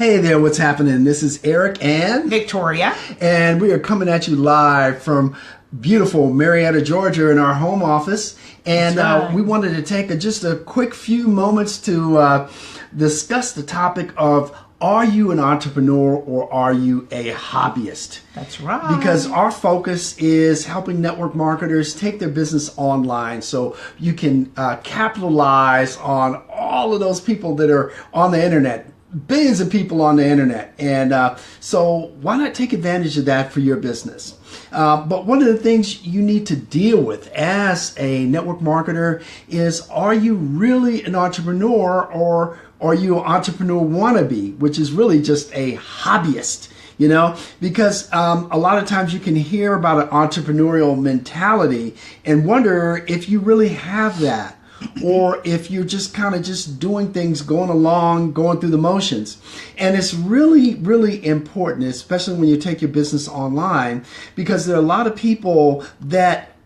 Hey there, what's happening? This is Eric and Victoria. And we are coming at you live from beautiful Marietta, Georgia in our home office. And right. we wanted to take just a quick few moments to discuss the topic of, are you an entrepreneur or are you a hobbyist? That's right. Because our focus is helping network marketers take their business online so you can capitalize on all of those people that are on the internet. Billions of people on the internet. And so why not take advantage of that for your business? But one of the things you need to deal with as a network marketer is, are you really an entrepreneur or are you an entrepreneur wannabe, which is really just a hobbyist? You know, because a lot of times you can hear about an entrepreneurial mentality and wonder if you really have that, or if you're just kind of just doing things, going along, going through the motions. And it's really, really important, especially when you take your business online, because there are a lot of people that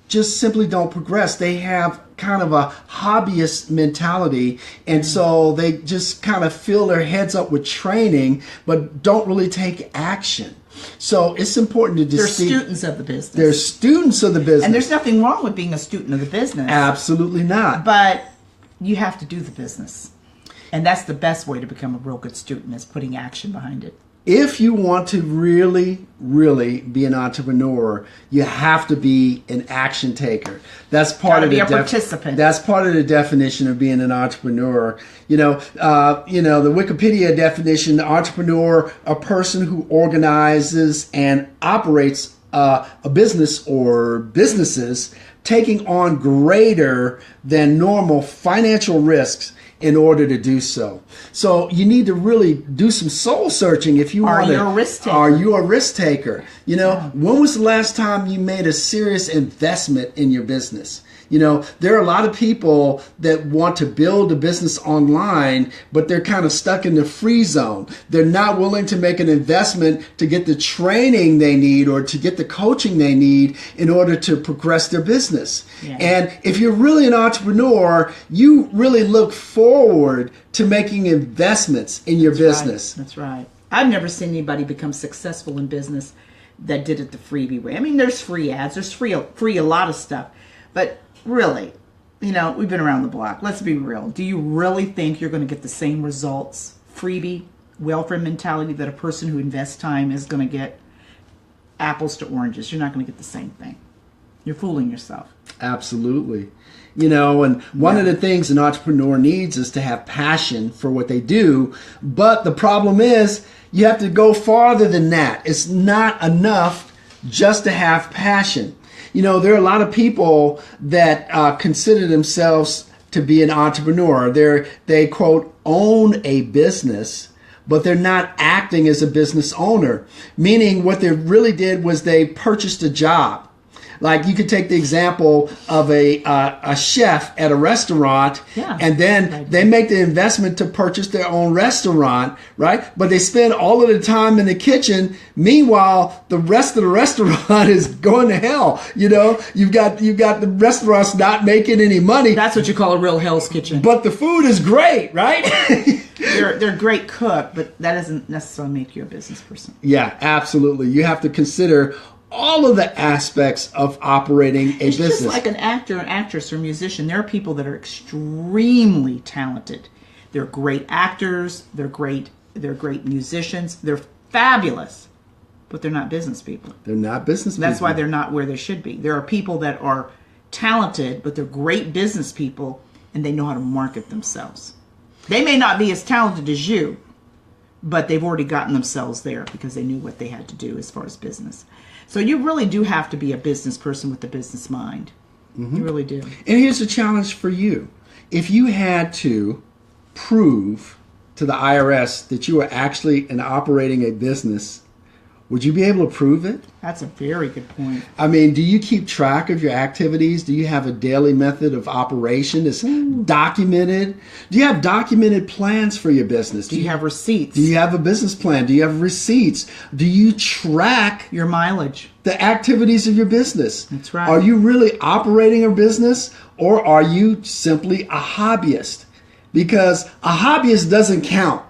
just simply don't progress. They have kind of a hobbyist mentality, and so they just kind of fill their heads up with training, but don't really take action. So it's important to They're students of the business. They're students of the business. And there's nothing wrong with being a student of the business. Absolutely not. But you have to do the business. And that's the best way to become a real good student, is putting action behind it. If you want to really, really be an entrepreneur, you have to be an action taker. That's part of the participant. That's part of the definition of being an entrepreneur. You know, the Wikipedia definition: entrepreneur, a person who organizes and operates a business or businesses, taking on greater than normal financial risks in order to do so. So you need to really do some soul searching if you want to. Are you a risk taker? Are you a risk taker? You know, when was the last time you made a serious investment in your business? You know, there are a lot of people that want to build a business online, but they're kind of stuck in the free zone. They're not willing to make an investment to get the training they need or to get the coaching they need in order to progress their business. Yeah. And if you're really an entrepreneur, you really look forward to making investments in your business. Right. That's right. I've never seen anybody become successful in business that did it the freebie way. I mean, there's free ads, there's free a lot of stuff, but really, you know, we've been around the block. Let's be real. Do you really think you're going to get the same results, freebie, welfare mentality, that a person who invests time is going to get? Apples to oranges. You're not going to get the same thing. You're fooling yourself. Absolutely. You know, and one of the things an entrepreneur needs is to have passion for what they do. But the problem is, you have to go farther than that. It's not enough just to have passion. You know, there are a lot of people that consider themselves to be an entrepreneur. They quote, own a business, but they're not acting as a business owner. Meaning what they really did was they purchased a job. Like, you could take the example of a chef at a restaurant, and then they make the investment to purchase their own restaurant, right? But they spend all of the time in the kitchen. Meanwhile, the rest of the restaurant is going to hell. You know, you've got the restaurants not making any money. That's what you call a real Hell's Kitchen. But the food is great, right? They're a great cook, but that doesn't necessarily make you a business person. Yeah, absolutely. You have to consider all of the aspects of operating a business. It's just like an actor, an actress, or musician. There are people that are extremely talented. They're great actors. They're great musicians. They're fabulous, but they're not business people. They're not business people. That's why they're not where they should be. There are people that are talented, but they're great business people, and they know how to market themselves. They may not be as talented as you, but they've already gotten themselves there because they knew what they had to do as far as business. So you really do have to be a business person with a business mind. Mm-hmm. You really do. And here's a challenge for you. If you had to prove to the IRS that you are actually operating a business, would you be able to prove it? That's a very good point. I mean, do you keep track of your activities? Do you have a daily method of operation that's documented? Do you have documented plans for your business? Do you have receipts? Do you have a business plan? Do you have receipts? Do you track your mileage? The activities of your business? That's right. Are you really operating a business, or are you simply a hobbyist? Because a hobbyist doesn't count.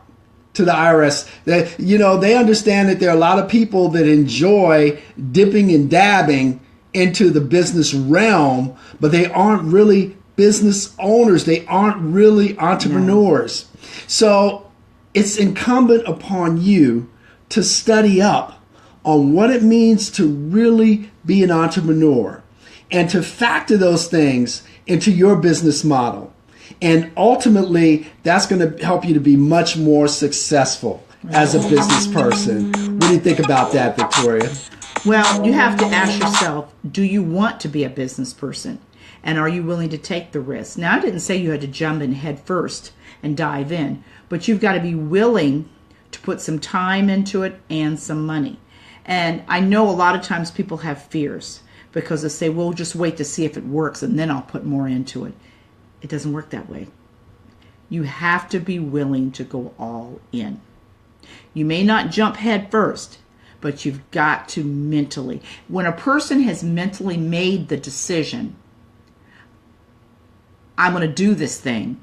to the IRS. That, they understand that there are a lot of people that enjoy dipping and dabbing into the business realm, but they aren't really business owners. They aren't really entrepreneurs. No. So it's incumbent upon you to study up on what it means to really be an entrepreneur and to factor those things into your business model. And ultimately, that's going to help you to be much more successful as a business person. What do you think about that, Victoria? Well, you have to ask yourself, do you want to be a business person? And are you willing to take the risk? Now, I didn't say you had to jump in head first and dive in, but you've got to be willing to put some time into it and some money. And I know a lot of times people have fears because they say, we'll just wait to see if it works and then I'll put more into it. It doesn't work that way. You have to be willing to go all in. You may not jump head first, but you've got to mentally. When a person has mentally made the decision, I'm going to do this thing,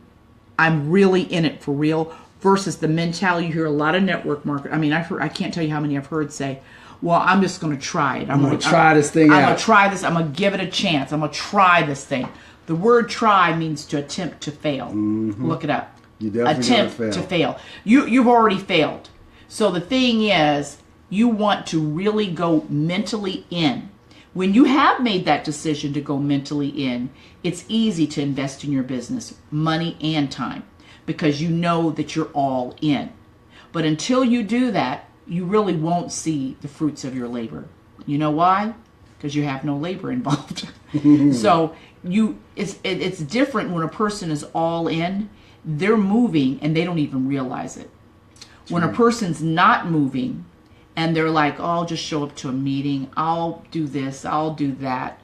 I'm really in it for real, versus the mentality you hear a lot of network marketers. I mean, I can't tell you how many I've heard say, well, I'm just going to try it. I'm going to try this thing out. I'm going to try this. I'm going to give it a chance. I'm going to try this thing. The word try means to attempt to fail. Mm-hmm. Look it up. You definitely attempt to fail. You've already failed. So the thing is, you want to really go mentally in. When you have made that decision to go mentally in, it's easy to invest in your business, money and time, because you know that you're all in. But until you do that, you really won't see the fruits of your labor. You know why? Because you have no labor involved. So it's different when a person is all in. They're moving and they don't even realize it. When a person's not moving and they're like, oh, I'll just show up to a meeting, I'll do this, I'll do that,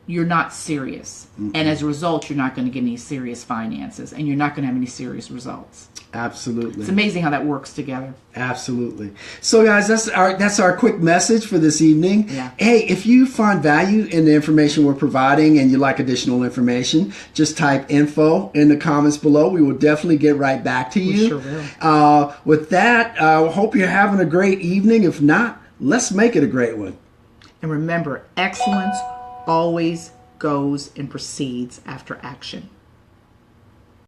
you're not serious. Mm-hmm. And as a result, you're not going to get any serious finances and you're not going to have any serious results. Absolutely. It's amazing how that works together. Absolutely. So guys, that's our quick message for this evening. Yeah. Hey, if you find value in the information we're providing and you like additional information, just type info in the comments below. We will definitely get right back to you. We sure will. With that, I hope you're having a great evening. If not, let's make it a great one. And remember, excellence always goes and proceeds after action.